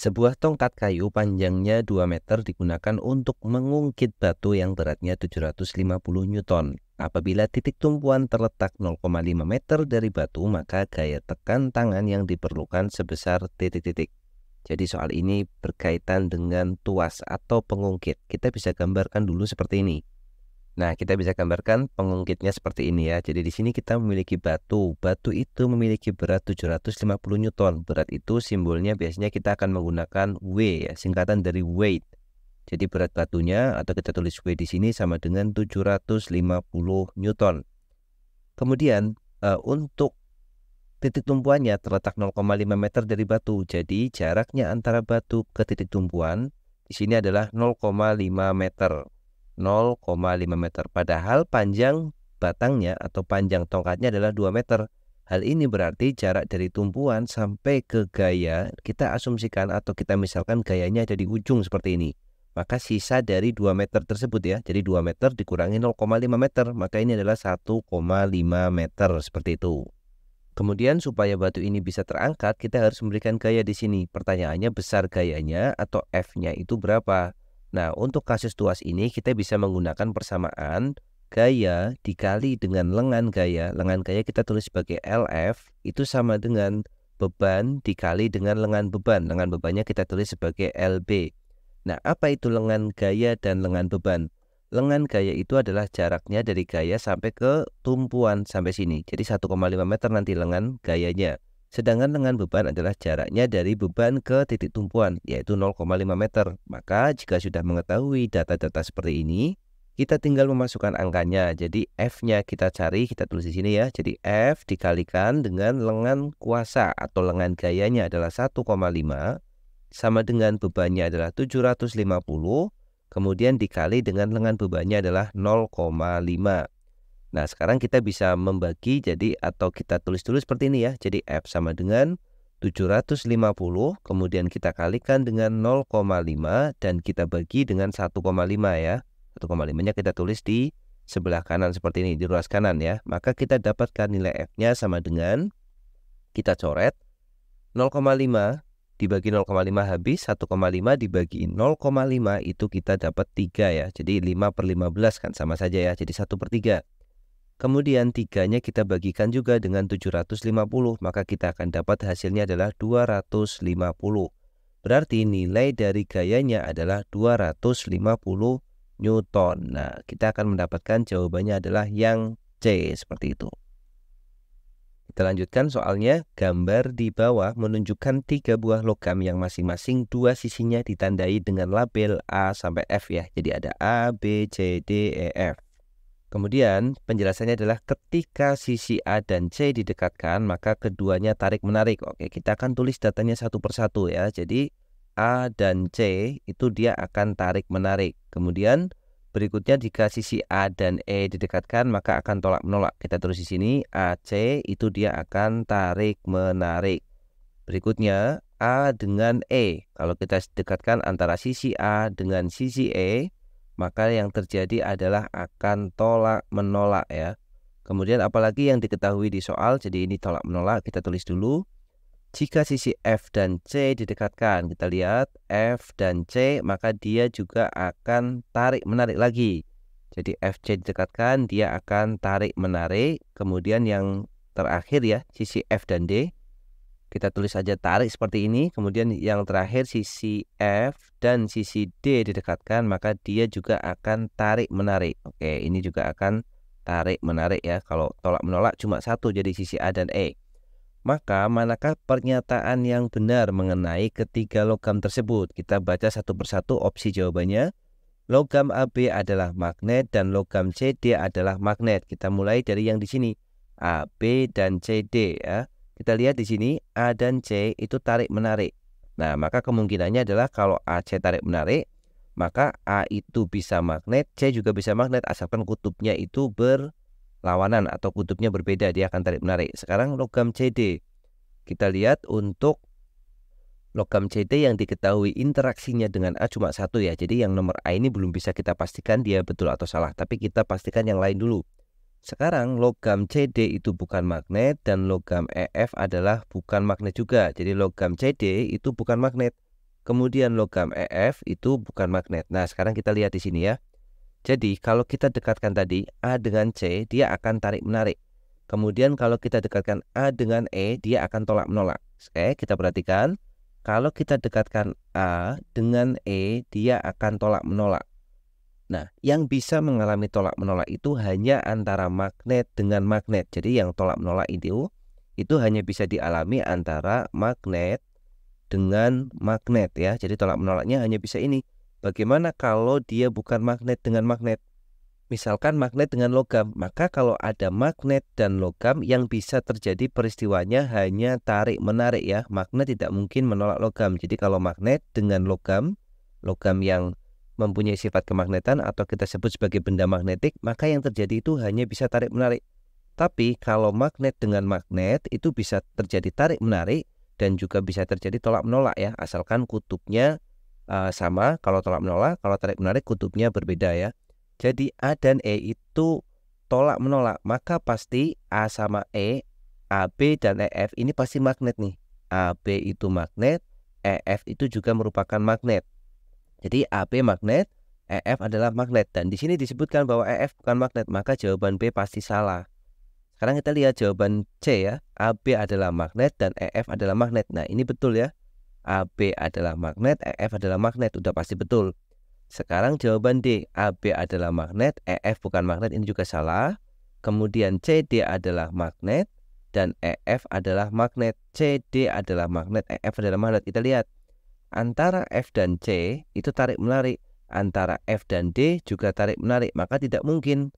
Sebuah tongkat kayu panjangnya 2 meter digunakan untuk mengungkit batu yang beratnya 750 Newton. Apabila titik tumpuan terletak 0,5 meter dari batu, maka gaya tekan tangan yang diperlukan sebesar titik-titik. Jadi soal ini berkaitan dengan tuas atau pengungkit. Kita bisa gambarkan dulu seperti ini. Nah, kita bisa gambarkan pengungkitnya seperti ini ya. Jadi di sini kita memiliki batu. Batu itu memiliki berat 750 Newton. Berat itu simbolnya biasanya kita akan menggunakan W ya, singkatan dari weight. Jadi berat batunya atau kita tulis W di sini sama dengan 750 Newton. Kemudian untuk titik tumpuannya terletak 0,5 meter dari batu. Jadi jaraknya antara batu ke titik tumpuan di sini adalah 0,5 meter. 0,5 meter. Padahal panjang batangnya atau panjang tongkatnya adalah 2 meter. Hal ini berarti jarak dari tumpuan sampai ke gaya kita asumsikan atau kita misalkan gayanya ada di ujung seperti ini. Maka sisa dari 2 meter tersebut ya. Jadi 2 meter dikurangi 0,5 meter. Maka ini adalah 1,5 meter seperti itu. Kemudian supaya batu ini bisa terangkat, kita harus memberikan gaya di sini. Pertanyaannya besar gayanya atau F-nya itu berapa? Nah, untuk kasus tuas ini kita bisa menggunakan persamaan gaya dikali dengan lengan gaya. Lengan gaya kita tulis sebagai LF, itu sama dengan beban dikali dengan lengan beban. Lengan bebannya kita tulis sebagai LB. Nah, apa itu lengan gaya dan lengan beban? Lengan gaya itu adalah jaraknya dari gaya sampai ke tumpuan sampai sini. Jadi 1,5 meter nanti lengan gayanya. Sedangkan lengan beban adalah jaraknya dari beban ke titik tumpuan, yaitu 0,5 meter. Maka jika sudah mengetahui data-data seperti ini, kita tinggal memasukkan angkanya. Jadi F-nya kita cari, kita tulis di sini ya. Jadi F dikalikan dengan lengan kuasa atau lengan gayanya adalah 1,5 sama dengan bebannya adalah 750. Kemudian dikali dengan lengan bebannya adalah 0,5. Nah, sekarang kita bisa membagi jadi atau kita tulis dulu seperti ini ya. Jadi F sama dengan 750, kemudian kita kalikan dengan 0,5 dan kita bagi dengan 1,5 ya. 1,5-nya kita tulis di sebelah kanan seperti ini, di ruas kanan ya. Maka kita dapatkan nilai F-nya sama dengan, kita coret 0,5 dibagi 0,5 habis, 1,5 dibagi 0,5 itu kita dapat 3 ya. Jadi 5/15 kan sama saja ya. Jadi 1/3. Kemudian 3-nya kita bagikan juga dengan 750. Maka kita akan dapat hasilnya adalah 250. Berarti nilai dari gayanya adalah 250 Newton. Nah, kita akan mendapatkan jawabannya adalah yang C seperti itu. Kita lanjutkan soalnya. Gambar di bawah menunjukkan 3 buah logam yang masing-masing 2 sisinya ditandai dengan label A sampai F ya. Jadi ada A, B, C, D, E, F. Kemudian penjelasannya adalah ketika sisi A dan C didekatkan, maka keduanya tarik-menarik. Oke, kita akan tulis datanya satu persatu ya. Jadi A dan C itu dia akan tarik-menarik. Kemudian berikutnya jika sisi A dan E didekatkan maka akan tolak-menolak. Kita tulis di sini AC itu dia akan tarik-menarik. Berikutnya A dengan E. Kalau kita dekatkan antara sisi A dengan sisi E, maka yang terjadi adalah akan tolak-menolak ya. Kemudian apalagi yang diketahui di soal, jadi ini tolak-menolak, kita tulis dulu. Jika sisi F dan C didekatkan, kita lihat F dan C, maka dia juga akan tarik-menarik lagi. Jadi FC didekatkan, dia akan tarik-menarik. Kemudian yang terakhir ya, sisi F dan D, kita tulis saja tarik seperti ini. Kemudian yang terakhir sisi F dan sisi D didekatkan, maka dia juga akan tarik-menarik. Oke, ini juga akan tarik-menarik ya. Kalau tolak-menolak cuma satu, jadi sisi A dan E. Maka manakah pernyataan yang benar mengenai ketiga logam tersebut? Kita baca satu persatu opsi jawabannya. Logam AB adalah magnet dan logam CD adalah magnet. Kita mulai dari yang di sini. AB dan CD ya. Kita lihat di sini A dan C itu tarik-menarik. Nah, maka kemungkinannya adalah kalau AC tarik-menarik, maka A itu bisa magnet, C juga bisa magnet asalkan kutubnya itu berlawanan atau kutubnya berbeda, dia akan tarik-menarik. Sekarang logam CD. Kita lihat untuk logam CD yang diketahui interaksinya dengan A cuma satu ya. Jadi yang nomor A ini belum bisa kita pastikan dia betul atau salah. Tapi kita pastikan yang lain dulu. Sekarang logam CD itu bukan magnet dan logam EF adalah bukan magnet juga. Jadi logam CD itu bukan magnet. Kemudian logam EF itu bukan magnet. Nah, sekarang kita lihat di sini ya. Jadi kalau kita dekatkan tadi A dengan C, dia akan tarik-menarik. Kemudian kalau kita dekatkan A dengan E, dia akan tolak-menolak. Oke, kita perhatikan. Kalau kita dekatkan A dengan E, dia akan tolak-menolak. Nah, yang bisa mengalami tolak-menolak itu hanya antara magnet dengan magnet. Jadi yang tolak-menolak itu hanya bisa dialami antara magnet dengan magnet ya. Jadi tolak-menolaknya hanya bisa ini. Bagaimana kalau dia bukan magnet dengan magnet? Misalkan magnet dengan logam, maka kalau ada magnet dan logam yang bisa terjadi peristiwanya hanya tarik-menarik ya. Magnet tidak mungkin menolak logam. Jadi kalau magnet dengan logam yang mempunyai sifat kemagnetan atau kita sebut sebagai benda magnetik, maka yang terjadi itu hanya bisa tarik-menarik. Tapi kalau magnet dengan magnet itu bisa terjadi tarik-menarik dan juga bisa terjadi tolak-menolak ya, asalkan kutubnya sama. Kalau tolak-menolak, kalau tarik-menarik kutubnya berbeda ya. Jadi A dan E itu tolak-menolak, maka pasti A sama E, AB dan EF ini pasti magnet nih. AB itu magnet, EF itu juga merupakan magnet. Jadi AB magnet, EF adalah magnet. Dan di sini disebutkan bahwa EF bukan magnet, maka jawaban B pasti salah. Sekarang kita lihat jawaban C ya. AB adalah magnet dan EF adalah magnet. Nah, ini betul ya. AB adalah magnet, EF adalah magnet, udah pasti betul. Sekarang jawaban D, AB adalah magnet, EF bukan magnet, ini juga salah. Kemudian CD adalah magnet dan EF adalah magnet. CD adalah magnet, EF adalah magnet. Kita lihat antara F dan C itu tarik-menarik, antara F dan D juga tarik-menarik, maka tidak mungkin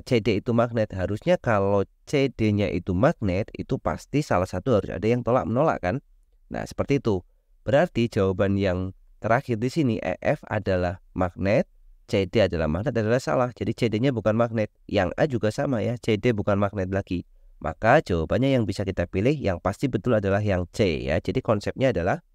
CD itu magnet. Harusnya kalau CD-nya itu magnet, itu pasti salah satu harus ada yang tolak-menolak kan. Nah, seperti itu. Berarti jawaban yang terakhir di sini EF adalah magnet, CD adalah magnet adalah salah. Jadi CD-nya bukan magnet. Yang A juga sama ya, CD bukan magnet lagi. Maka jawabannya yang bisa kita pilih yang pasti betul adalah yang C ya. Jadi konsepnya adalah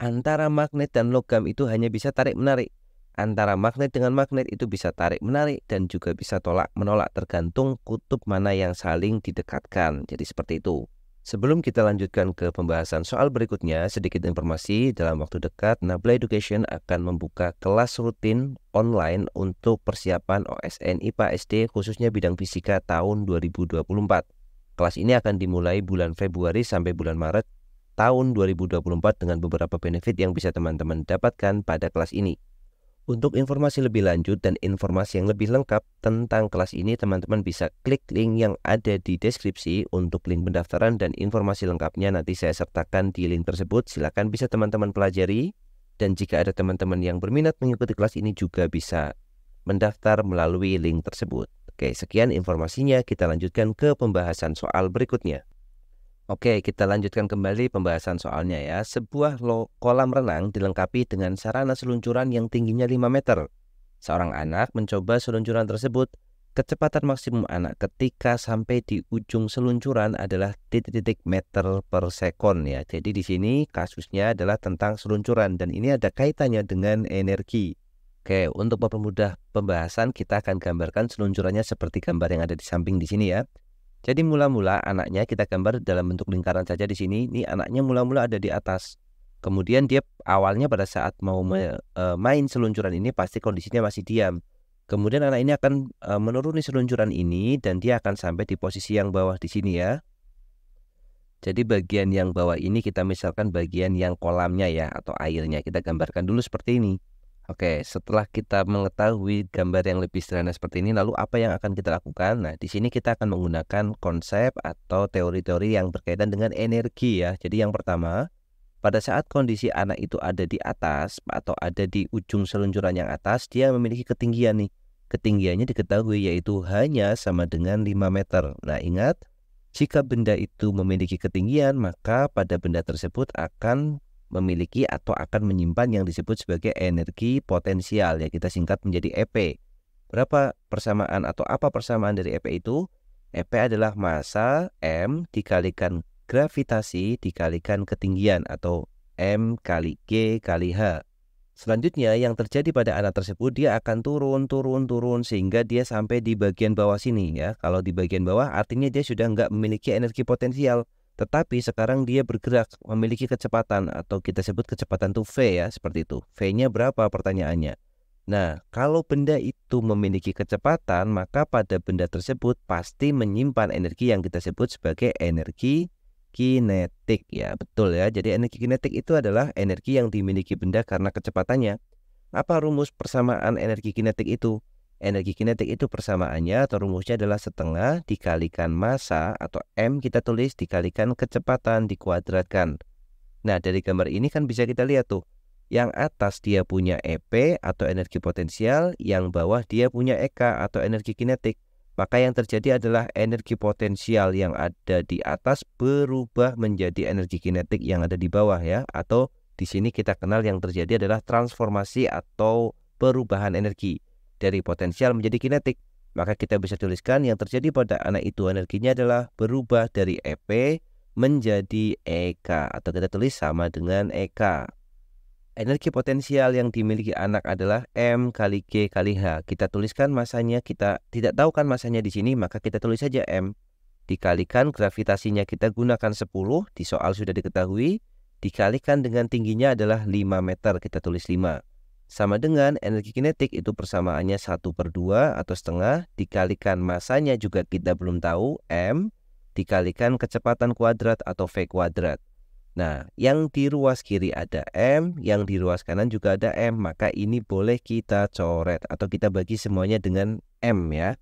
antara magnet dan logam itu hanya bisa tarik-menarik. Antara magnet dengan magnet itu bisa tarik-menarik dan juga bisa tolak-menolak tergantung kutub mana yang saling didekatkan. Jadi seperti itu. Sebelum kita lanjutkan ke pembahasan soal berikutnya, sedikit informasi dalam waktu dekat Nabla Education akan membuka kelas rutin online untuk persiapan OSN IPA SD khususnya bidang fisika tahun 2024. Kelas ini akan dimulai bulan Februari sampai bulan Maret tahun 2024 dengan beberapa benefit yang bisa teman-teman dapatkan pada kelas ini. Untuk informasi lebih lanjut dan informasi yang lebih lengkap tentang kelas ini, teman-teman bisa klik link yang ada di deskripsi untuk link pendaftaran dan informasi lengkapnya nanti saya sertakan di link tersebut. Silakan bisa teman-teman pelajari dan jika ada teman-teman yang berminat mengikuti kelas ini juga bisa mendaftar melalui link tersebut. Oke, sekian informasinya. Kita lanjutkan ke pembahasan soal berikutnya. Oke, kita lanjutkan kembali pembahasan soalnya ya. Sebuah kolam renang dilengkapi dengan sarana seluncuran yang tingginya 5 meter. Seorang anak mencoba seluncuran tersebut. Kecepatan maksimum anak ketika sampai di ujung seluncuran adalah titik-titik meter per sekon ya. Jadi di sini kasusnya adalah tentang seluncuran dan ini ada kaitannya dengan energi. Oke, untuk mempermudah pembahasan kita akan gambarkan seluncurannya seperti gambar yang ada di samping di sini ya. Jadi mula-mula anaknya kita gambar dalam bentuk lingkaran saja di sini. Ini anaknya mula-mula ada di atas. Kemudian dia awalnya pada saat mau main seluncuran ini pasti kondisinya masih diam. Kemudian anak ini akan menuruni seluncuran ini dan dia akan sampai di posisi yang bawah di sini ya. Jadi bagian yang bawah ini kita misalkan bagian yang kolamnya ya atau airnya. Kita gambarkan dulu seperti ini. Oke, setelah kita mengetahui gambar yang lebih sederhana seperti ini, lalu apa yang akan kita lakukan? Nah, di sini kita akan menggunakan konsep atau teori-teori yang berkaitan dengan energi ya. Jadi yang pertama, pada saat kondisi anak itu ada di atas atau ada di ujung seluncuran yang atas, dia memiliki ketinggian nih. Ketinggiannya diketahui yaitu hanya sama dengan 5 meter. Nah, ingat, jika benda itu memiliki ketinggian, maka pada benda tersebut akan memiliki atau akan menyimpan yang disebut sebagai energi potensial ya, kita singkat menjadi EP. Berapa persamaan atau apa persamaan dari EP itu? EP adalah massa M dikalikan gravitasi dikalikan ketinggian atau M kali G kali H. Selanjutnya yang terjadi pada anak tersebut, dia akan turun sehingga dia sampai di bagian bawah sini ya. Kalau di bagian bawah artinya dia sudah nggak memiliki energi potensial. Tetapi sekarang dia bergerak, memiliki kecepatan atau kita sebut kecepatan itu V ya, seperti itu. V-nya berapa pertanyaannya? Nah, kalau benda itu memiliki kecepatan, maka pada benda tersebut pasti menyimpan energi yang kita sebut sebagai energi kinetik ya, betul ya. Jadi energi kinetik itu adalah energi yang dimiliki benda karena kecepatannya. Apa rumus persamaan energi kinetik itu? Energi kinetik itu persamaannya atau rumusnya adalah setengah dikalikan massa atau M kita tulis dikalikan kecepatan dikuadratkan. Nah, dari gambar ini kan bisa kita lihat tuh. Yang atas dia punya EP atau energi potensial, yang bawah dia punya EK atau energi kinetik. Maka yang terjadi adalah energi potensial yang ada di atas berubah menjadi energi kinetik yang ada di bawah ya. Atau di sini kita kenal yang terjadi adalah transformasi atau perubahan energi dari potensial menjadi kinetik. Maka kita bisa tuliskan yang terjadi pada anak itu energinya adalah berubah dari EP menjadi EK atau kita tulis sama dengan EK. Energi potensial yang dimiliki anak adalah M kali G kali H. Kita tuliskan masanya, kita tidak tahu kan masanya di sini, maka kita tulis saja M. Dikalikan gravitasinya kita gunakan 10, di soal sudah diketahui. Dikalikan dengan tingginya adalah 5 meter, kita tulis 5. Sama dengan energi kinetik itu persamaannya 1/2 atau setengah, dikalikan masanya juga kita belum tahu, M, dikalikan kecepatan kuadrat atau V kuadrat. Nah, yang di ruas kiri ada M, yang di ruas kanan juga ada M, maka ini boleh kita coret atau kita bagi semuanya dengan M ya.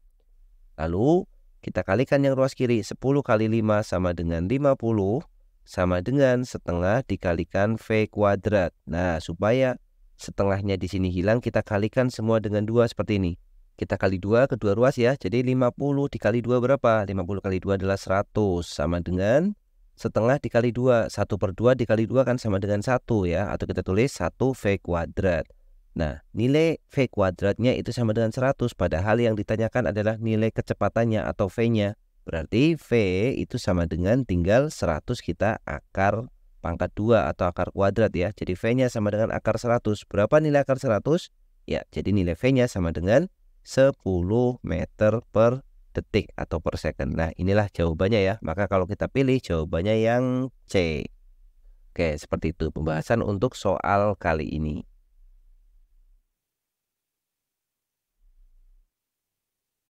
Lalu kita kalikan yang ruas kiri, 10 kali 5 sama dengan 50, sama dengan setengah dikalikan V kuadrat. Nah, supaya setengahnya di sini hilang, kita kalikan semua dengan 2 seperti ini. Kita kali 2 kedua ruas ya. Jadi 50 dikali 2 berapa? 50 kali 2 adalah 100. Sama dengan setengah dikali 2. 1/2 dikali 2 kan sama dengan 1 ya. Atau kita tulis 1 V kuadrat. Nah, nilai V kuadratnya itu sama dengan 100. Padahal yang ditanyakan adalah nilai kecepatannya atau V-nya. Berarti V itu sama dengan tinggal 100 kita akar pangkat 2 atau akar kuadrat ya. Jadi V-nya sama dengan akar 100. Berapa nilai akar 100? Ya, jadi nilai V-nya sama dengan 10 meter per detik atau per second. Nah, inilah jawabannya ya. Maka kalau kita pilih jawabannya yang C. Oke, seperti itu pembahasan untuk soal kali ini.